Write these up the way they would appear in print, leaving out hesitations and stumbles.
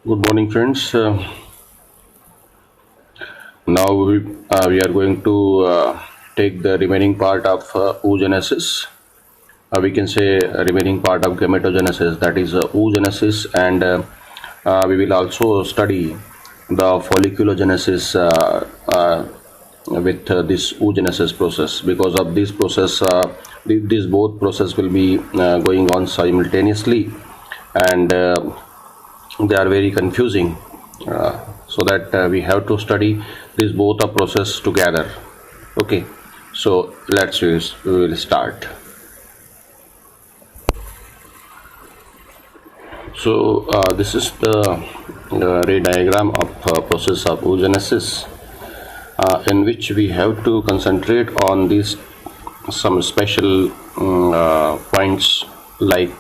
Good morning, friends. Now we are going to take the remaining part of oogenesis. We can say remaining part of gametogenesis, that is oogenesis, and we will also study the folliculogenesis with this oogenesis process. Because of this process, these both process will be going on simultaneously, and they are very confusing, so that we have to study these both of process together. Okay, so we will start. So this is the ray diagram of process of oogenesis, in which we have to concentrate on these some special points, like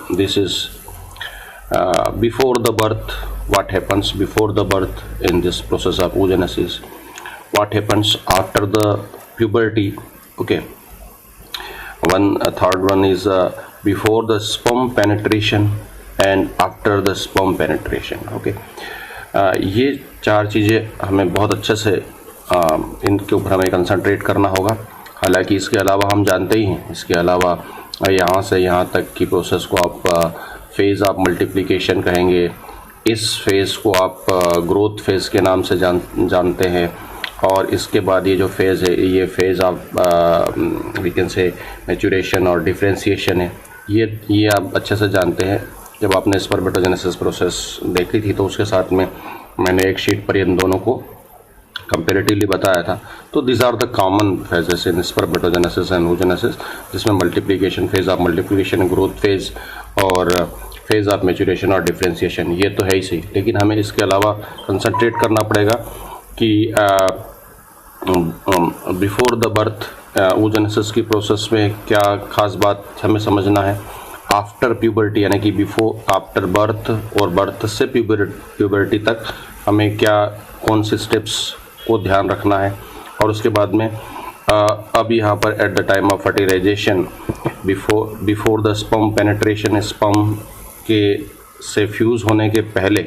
this is before the birth. What happens before the birth in this process of oogenesis? What happens after the puberty? Okay, third one is before the sperm penetration and after the sperm penetration. Okay, ये चार चीज़ें हमें बहुत अच्छे से इनके ऊपर हमें कंसंट्रेट करना होगा। हालांकि इसके अलावा हम जानते ही हैं, इसके अलावा यहाँ से यहाँ तक की प्रोसेस को आप फेज़ ऑफ मल्टीप्लिकेशन कहेंगे। इस फेज़ को आप ग्रोथ फेज़ के नाम से जानते हैं। और इसके बाद ये जो फेज़ है, ये phase of we can say maturation और डिफरेंशिएशन है। ये आप अच्छे से जानते हैं। जब आपने स्पर्मेटोजेनेसिस प्रोसेस देखी थी तो उसके साथ में मैंने एक शीट पर इन दोनों को कंपेरेटिवली बताया था। तो this are the common phases in spermatogenesis and oogenesis, जिसमें multiplication, phase of multiplication, growth phase और फेज़ ऑफ मैच्योरेशन और डिफरेंशिएशन, ये तो है ही सही। लेकिन हमें इसके अलावा कंसंट्रेट करना पड़ेगा कि बिफोर द बर्थ oogenesis की प्रोसेस में क्या खास बात हमें समझना है। आफ्टर प्यूबर्टी यानी कि बिफोर आफ्टर बर्थ और बर्थ से प्यूबर्टी तक हमें कौन से स्टेप्स को ध्यान रखना है। और उसके बाद में अब यहाँ पर at the time of fertilization, before the sperm penetration, sperm के से फ्यूज़ होने के पहले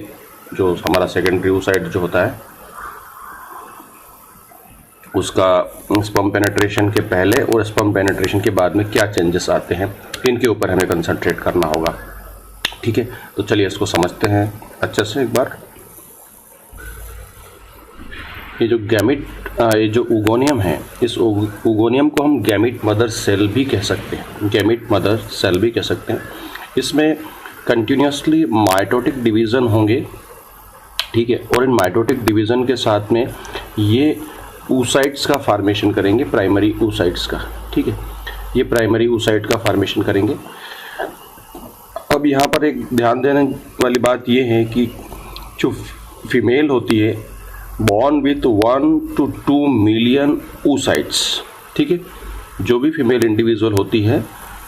जो हमारा सेकेंडरी oocyte जो होता है, उसका स्पर्म पेनिट्रेशन के पहले और स्पर्म पेनिट्रेशन के बाद में क्या चेंजेस आते हैं, इनके ऊपर हमें कंसंट्रेट करना होगा। ठीक है, तो चलिए इसको समझते हैं अच्छे से एक बार। ये जो oogoनियम है, इस oogoनियम को हम गैमिट मदर सेल भी कह सकते हैं, गैमिट मदर सेल भी कह सकते हैं। इसमें कंटिन्यूसली माइटोटिक डिवीज़न होंगे। ठीक है, और इन माइटोटिक डिवीज़न के साथ में ये oocytes का फॉर्मेशन करेंगे, प्राइमरी oocytes का। ठीक है, ये प्राइमरी oocyte का फॉर्मेशन करेंगे। अब यहाँ पर एक ध्यान देने वाली बात ये है कि जो फीमेल होती है, born with 1 to 2 million oocytes। ठीक है, जो भी फीमेल इंडिविजुअल होती है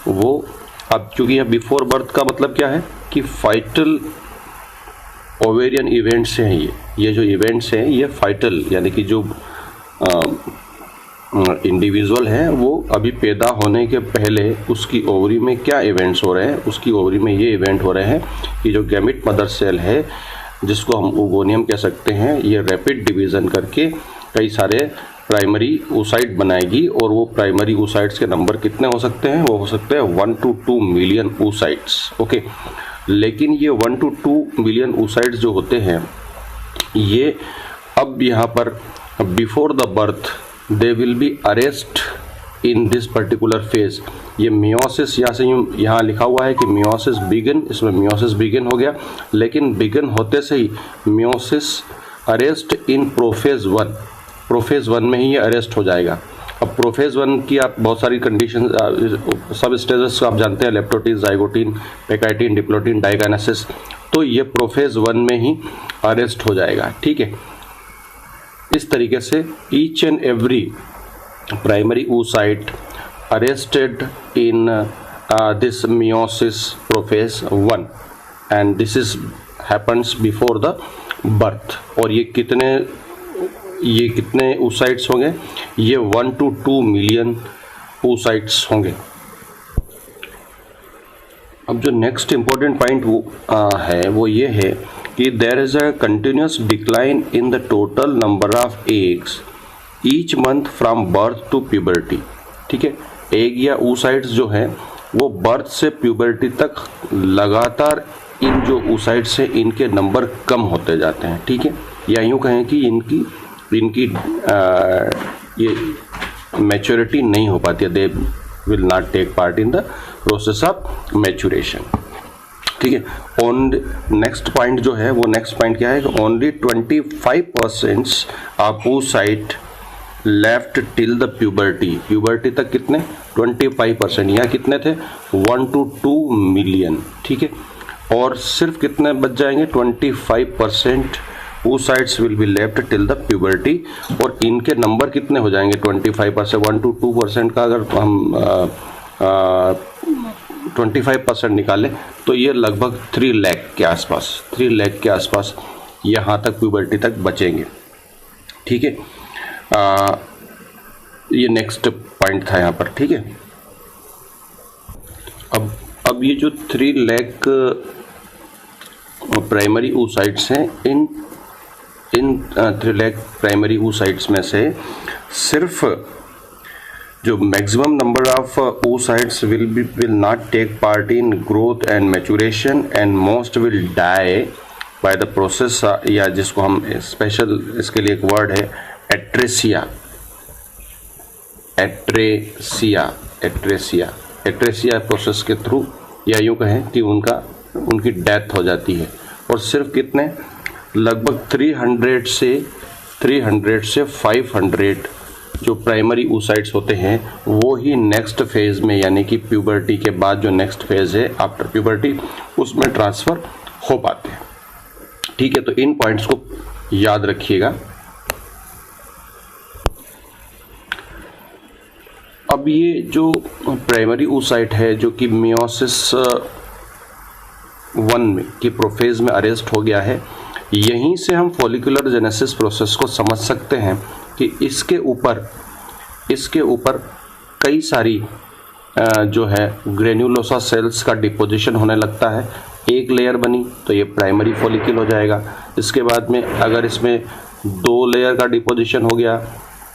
वो, अब चूँकि यह बिफोर बर्थ का मतलब क्या है कि फाइटल ओवेरियन इवेंट्स हैं। ये जो इवेंट्स हैं ये फाइटल यानी कि जो इंडिविजुअल है वो अभी पैदा होने के पहले उसकी ओवरी में क्या इवेंट्स हो रहे हैं, उसकी ओवरी में ये इवेंट हो रहे हैं कि जो गैमिट मदर सेल है, जिसको हम oogoनियम कह सकते हैं, ये रैपिड डिवीज़न करके कई सारे प्राइमरी oocyte बनाएगी। और वो प्राइमरी oocytes के नंबर कितने हो सकते हैं? वो हो सकते हैं 1 to 2 मिलियन oocytes। ओके, लेकिन ये 1 to 2 मिलियन oocytes जो होते हैं, ये अब यहाँ पर before the birth they will be arrest in this particular phase. ये मियोसिस यहाँ लिखा हुआ है कि मियोसिस बिगिन, इसमें मियोसिस बिगिन हो गया, लेकिन बिगिन होते से ही मियोसिस अरेस्ट इन प्रोफेज 1, प्रोफेज 1 में ही ये अरेस्ट हो जाएगा। अब प्रोफेज 1 की आप बहुत सारी कंडीशन, सब स्टेजेस आप जानते हैं, लेप्टोटीन, जाइगोटीन, पेकाइटिन, डिप्लोटीन, डाइकाइनेसिस। तो ये प्रोफेज 1 में ही अरेस्ट हो जाएगा। ठीक है, इस तरीके से each and every primary oocyte arrested in this meiosis prophase 1 and this is happens before the birth। और ये कितने oocytes होंगे? ये 1 to 2 मिलियन oocytes होंगे। अब जो नेक्स्ट इम्पोर्टेंट पॉइंट है वो ये है कि there is a continuous decline in the total number of eggs each month from birth to puberty. ठीक है, एग या oocytes जो है वो बर्थ से प्यूबर्टी तक लगातार इन जो oocytes है इनके नंबर कम होते जाते हैं। ठीक है, या यूँ कहें कि इनकी ये मैच्योरिटी नहीं हो पाती है, they will not take part in the process of maturation. ठीक है, ऑन नेक्स्ट पॉइंट जो है वो नेक्स्ट पॉइंट क्या है कि only 25% of oocyte left till the puberty तक कितने 25%, यहाँ कितने थे 1 to 2 मिलियन। ठीक है, और सिर्फ कितने बच जाएंगे 25% oocytes will be left till the puberty, और इनके नंबर कितने हो जाएंगे 25%, 1 to 2% का अगर हम 25% निकालें तो ये लगभग 3 लाख के आसपास यहाँ तक प्यूबर्टी तक बचेंगे। ठीक है, ये नेक्स्ट पॉइंट था यहाँ पर। ठीक है, अब ये जो 3 लाख प्राइमरी oocytes हैं, इन 3 लाख प्राइमरी oocytes में से सिर्फ जो maximum number of oocytes will not take part in growth and maturation and most will die by the process, या जिसको हम स्पेशल इसके लिए एक वर्ड है एट्रेसिया प्रोसेस के थ्रू, या यूँ कहें कि उनकी डेथ हो जाती है। और सिर्फ कितने लगभग 300 से 500 जो प्राइमरी oocytes होते हैं वो ही नेक्स्ट फेज में, यानी कि प्यूबर्टी के बाद जो नेक्स्ट फेज है आफ्टर प्यूबर्टी, उसमें ट्रांसफ़र हो पाते हैं। ठीक है, तो इन पॉइंट्स को याद रखिएगा। अब ये जो प्राइमरी oocyte है जो कि मियोसिस 1 की प्रोफेज में अरेस्ट हो गया है, यहीं से हम फॉलिकुलर जेनेसिस प्रोसेस को समझ सकते हैं कि इसके ऊपर कई सारी जो है ग्रेन्युलोसा सेल्स का डिपोजिशन होने लगता है। एक लेयर बनी तो ये प्राइमरी फॉलिकल हो जाएगा। इसके बाद में अगर इसमें 2 लेयर का डिपोजिशन हो गया,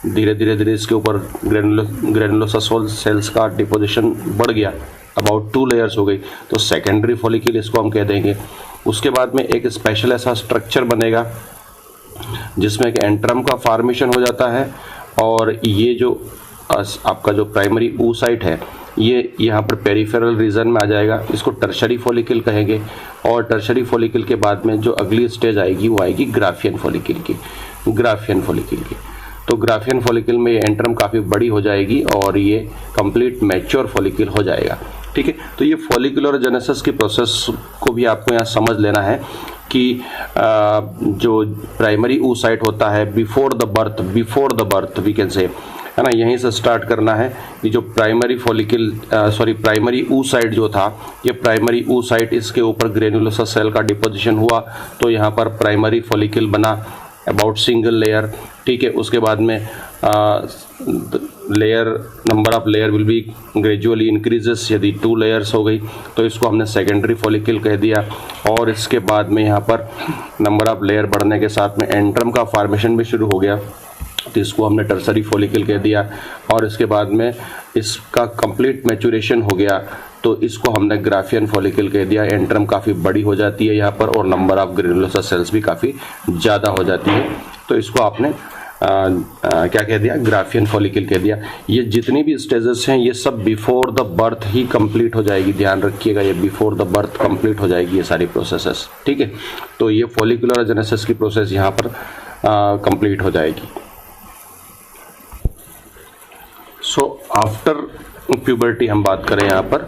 धीरे धीरे इसके ऊपर ग्रेनुलोसा सेल्स का डिपोजिशन बढ़ गया, अबाउट 2 लेयर्स हो गई, तो सेकेंडरी फॉलिकल इसको हम कह देंगे। उसके बाद में एक स्पेशल ऐसा स्ट्रक्चर बनेगा जिसमें एक एंट्रम का फॉर्मेशन हो जाता है, और ये जो आपका जो प्राइमरी oocyte है ये यहाँ पर पेरिफेरल रीजन में आ जाएगा, इसको टर्शरी फॉलिकल कहेंगे। और टर्शरी फॉलिकल के बाद में जो अगली स्टेज आएगी वो आएगी ग्राफियन फॉलिकल की। तो ग्राफियन फॉलिकल में ये एंट्रम काफ़ी बड़ी हो जाएगी और ये कंप्लीट मैच्योर फॉलिकल हो जाएगा। ठीक है, तो ये फॉलिकुलर जेनेसिस की प्रोसेस को भी आपको यहाँ समझ लेना है कि जो प्राइमरी oocyte होता है before the birth we can say, है ना, यहीं से स्टार्ट करना है कि जो प्राइमरी oocyte जो था, ये प्राइमरी oocyte इसके ऊपर ग्रेनुलोसा सेल का डिपोजिशन हुआ तो यहाँ पर प्राइमरी फॉलिकल बना अबाउट सिंगल लेयर। ठीक है, उसके बाद में number of layer will be gradually increases, यदि 2 लेयर्स हो गई तो इसको हमने सेकेंडरी फॉलिकल कह दिया। और इसके बाद में यहाँ पर नंबर ऑफ लेयर बढ़ने के साथ में एंट्रम का फॉर्मेशन भी शुरू हो गया, तो इसको हमने टर्सरी फॉलिकल कह दिया। और इसके बाद में इसका कंप्लीट मैच्योरेशन हो गया तो इसको हमने ग्राफियन फॉलिकल कह दिया। एंट्रम काफ़ी बड़ी हो जाती है यहाँ पर और नंबर ऑफ ग्रेनुलोसा सेल्स भी काफ़ी ज़्यादा हो जाती है, तो इसको आपने क्या कह दिया, ग्राफियन फॉलिकल कह दिया। ये जितनी भी स्टेजेस हैं ये सब before the birth he complete हो जाएगी, ध्यान रखिएगा, ये बिफोर द बर्थ कंप्लीट हो जाएगी ये सारी प्रोसेसेस। ठीक है, तो ये फॉलिकुलर जेनेसिस की प्रोसेस यहाँ पर कंप्लीट हो जाएगी। सो आफ्टर प्यूबर्टी हम बात करें यहाँ पर,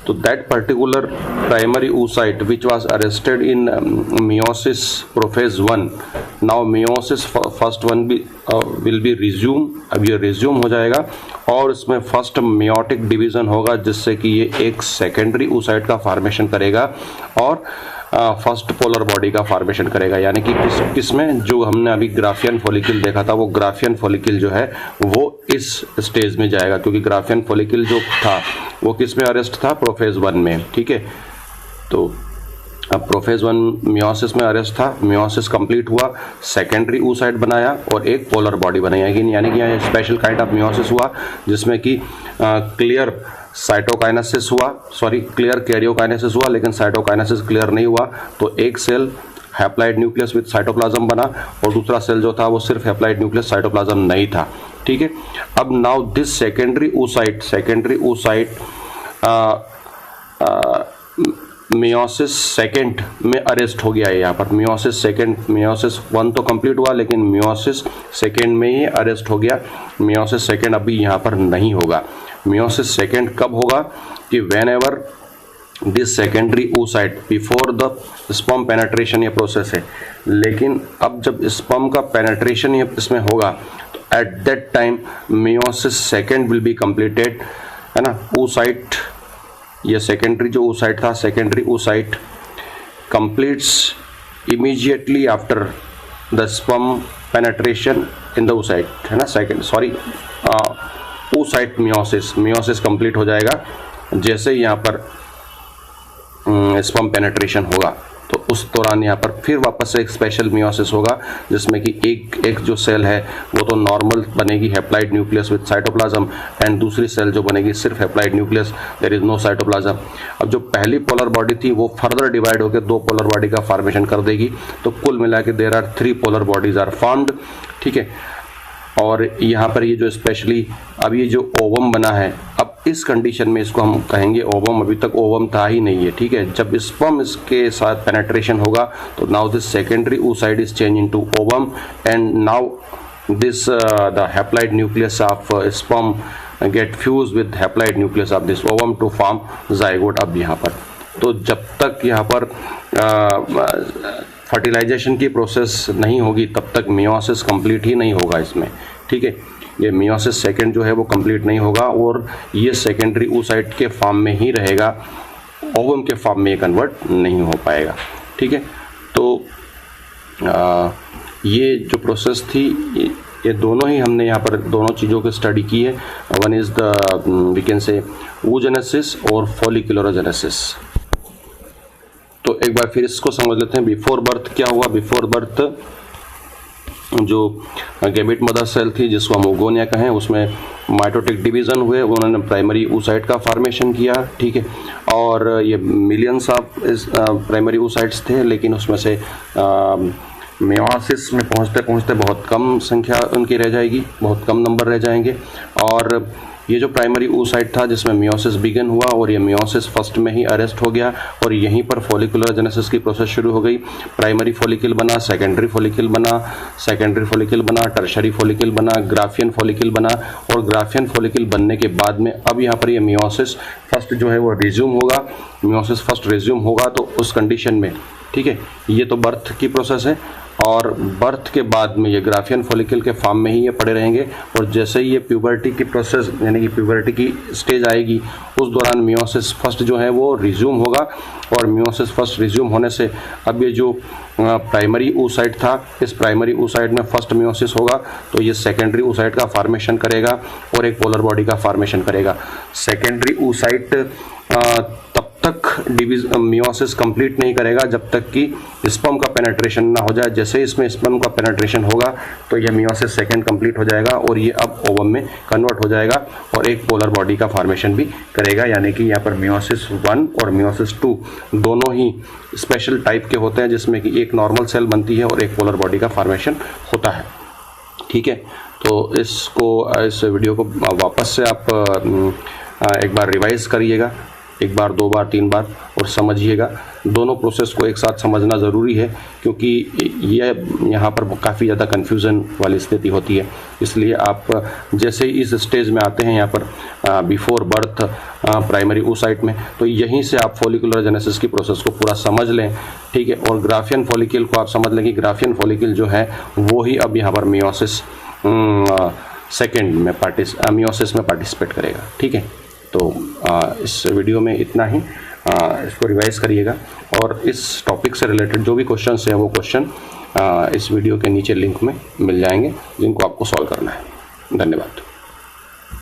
तो that particular primary oocyte which was arrested in meiosis prophase 1, now meiosis first one will be resume, अब ये resume हो जाएगा और इसमें फर्स्ट meiotic डिवीज़न होगा जिससे कि ये एक सेकेंडरी oocyte का फॉर्मेशन करेगा और फर्स्ट पोलर बॉडी का फॉर्मेशन करेगा। यानी कि किसमें जो हमने अभी ग्राफियन फॉलिकल देखा था वो ग्राफियन फॉलिकल जो है वो इस स्टेज में जाएगा, क्योंकि ग्राफियन फॉलिकल जो था वो किस में अरेस्ट था, प्रोफेज 1 में। ठीक है, तो प्रोफेज 1 मियोसिस में अरेस्ट था, मियोसिस कंप्लीट हुआ, सेकेंडरी oocyte बनाया और एक पोलर बॉडी बनाई, यानी कि यहाँ स्पेशल काइंड ऑफ मियोसिस हुआ जिसमें कि क्लियर साइटोकाइनेसिस हुआ, क्लियर कैरियोकाइनेसिस हुआ, लेकिन साइटोकाइनेसिस क्लियर नहीं हुआ। तो एक cell haploid nucleus with cytoplasm बना और दूसरा सेल जो था वो सिर्फ हैप्लॉइड न्यूक्लियस, साइटोप्लाज्म नहीं था। ठीक है, अब now this secondary oocyte meiosis second में अरेस्ट हो गया है। यहाँ पर मियोसिस 1 तो कंप्लीट हुआ, लेकिन मियोसिस सेकेंड में ही अरेस्ट हो गया। मियोसिस सेकेंड अभी यहाँ पर नहीं होगा। मियोसिस सेकेंड कब होगा कि when ever this secondary oocyte before the sperm penetration, ये प्रोसेस है, लेकिन अब जब स्पर्म का पेनेट्रेशन इसमें होगा तो at that time meiosis second will be completed, है ना। oocyte, ये सेकेंडरी जो oocyte था, secondary oocyte completes immediately after the sperm penetration in the oocyte, है ना। oocyte मियोसिस कंप्लीट हो जाएगा जैसे ही यहाँ पर स्पर्म पेनेट्रेशन होगा। तो उस दौरान यहाँ पर फिर वापस से एक स्पेशल मियोसिस होगा जिसमें कि एक जो सेल है वो तो नॉर्मल बनेगी, haploid nucleus with cytoplasm, and दूसरी सेल जो बनेगी सिर्फ haploid nucleus, there is no cytoplasm. अब जो पहली पोलर बॉडी थी वो फर्दर डिवाइड होकर 2 पोलर बॉडी का फॉर्मेशन कर देगी। तो कुल मिला के there are 3 polar bodies are formed. ठीक है, और यहाँ पर ये जो स्पेशली अब ये जो ओवम बना है, अब इस कंडीशन में इसको हम कहेंगे ओवम। अभी तक ओवम था ही नहीं है। ठीक है, जब स्पर्म इसके साथ पेनेट्रेशन होगा तो now this secondary oocyte is change into ovum, and now this the haploid nucleus of sperm get fuse with haploid nucleus of this ovum to form zygote. अब यहाँ पर तो जब तक यहाँ पर फर्टिलाइजेशन की प्रोसेस नहीं होगी तब तक मियोसिस कंप्लीट ही नहीं होगा इसमें। ठीक है, ये मियोसिस सेकेंड जो है वो कंप्लीट नहीं होगा और ये सेकेंडरी oocyte के फॉर्म में ही रहेगा, ओवम के फॉर्म में ये कन्वर्ट नहीं हो पाएगा। ठीक है, तो ये जो प्रोसेस थी ये दोनों ही हमने यहाँ पर दोनों चीज़ों की स्टडी की है। One is the we can say oogenesis और folliculogenesis। तो एक बार फिर इसको समझ लेते हैं। बिफोर बर्थ क्या हुआ? बिफोर बर्थ जो गैमेट मदर सेल थी जिसको हम ओगोनिया कहें, उसमें माइटोटिक डिवीज़न हुए, उन्होंने प्राइमरी oocyte का फॉर्मेशन किया। ठीक है, और ये मिलियंस ऑफ प्राइमरी oocytes थे, लेकिन उसमें से मियोसिस में पहुंचते पहुंचते बहुत कम संख्या उनकी रह जाएगी, बहुत कम नंबर रह जाएंगे। और ये जो प्राइमरी oocyte था जिसमें मियोसिस बिगिन हुआ और ये मियोसिस फर्स्ट में ही अरेस्ट हो गया और यहीं पर फॉलिकुलर की प्रोसेस शुरू हो गई। प्राइमरी फॉलिकल बना, सेकेंडरी फॉलिकल बना, टर्शरी फॉलिकल बना, ग्राफियन फॉलिकल बना, और ग्राफियन फॉलिकल बनने के बाद में अब यहाँ पर ये मियोसिस फर्स्ट जो है वो रिज्यूम होगा। मियोसिस फर्स्ट रिज्यूम होगा तो उस कंडीशन में, ठीक है, ये तो बर्थ की प्रोसेस है, और बर्थ के बाद में ये ग्राफियन फॉलिकल के फॉर्म में ही ये पड़े रहेंगे। और जैसे ही ये प्यूबर्टी की प्रोसेस यानी कि प्यूबर्टी की स्टेज आएगी उस दौरान मियोसिस फर्स्ट जो है वो रिज्यूम होगा, और मियोसिस फर्स्ट रिज्यूम होने से अब ये जो प्राइमरी oocyte था, इस प्राइमरी oocyte में फर्स्ट मियोसिस होगा तो ये सेकेंडरी oocyte का फॉर्मेशन करेगा और एक पोलर बॉडी का फॉर्मेशन करेगा। सेकेंडरी oocyte तब तक मियोसिस कंप्लीट नहीं करेगा जब तक कि स्पर्म का पेनेट्रेशन ना हो जाए। जैसे इसमें स्पर्म का पेनेट्रेशन होगा तो यह मियोसिस सेकेंड कंप्लीट हो जाएगा और ये अब ओवम में कन्वर्ट हो जाएगा और एक पोलर बॉडी का फॉर्मेशन भी करेगा। यानी कि यहाँ पर मियोसिस 1 और मियोसिस 2 दोनों ही स्पेशल टाइप के होते हैं जिसमें कि एक नॉर्मल सेल बनती है और एक पोलर बॉडी का फॉर्मेशन होता है। ठीक है, तो इस वीडियो को वापस से आप एक बार रिवाइज करिएगा, एक बार, 2 बार, 3 बार, और समझिएगा। दोनों प्रोसेस को एक साथ समझना ज़रूरी है क्योंकि ये यहाँ पर काफ़ी ज़्यादा कन्फ्यूज़न वाली स्थिति होती है। इसलिए आप जैसे ही इस स्टेज में आते हैं यहाँ पर बिफोर बर्थ प्राइमरी oocyte में, तो यहीं से आप फॉलिकुलर जेनेसिस की प्रोसेस को पूरा समझ लें। ठीक है, और ग्राफियन फॉलिकल को आप समझ लें कि ग्राफियन फॉलिकल जो है वो ही अब यहाँ पर मियोसिस सेकेंड में मियोसिस में पार्टिसिपेट करेगा। ठीक है, तो इस वीडियो में इतना ही। इसको रिवाइज करिएगा और इस टॉपिक से रिलेटेड जो भी क्वेश्चंस हैं वो क्वेश्चन इस वीडियो के नीचे लिंक में मिल जाएंगे जिनको आपको सॉल्व करना है। धन्यवाद।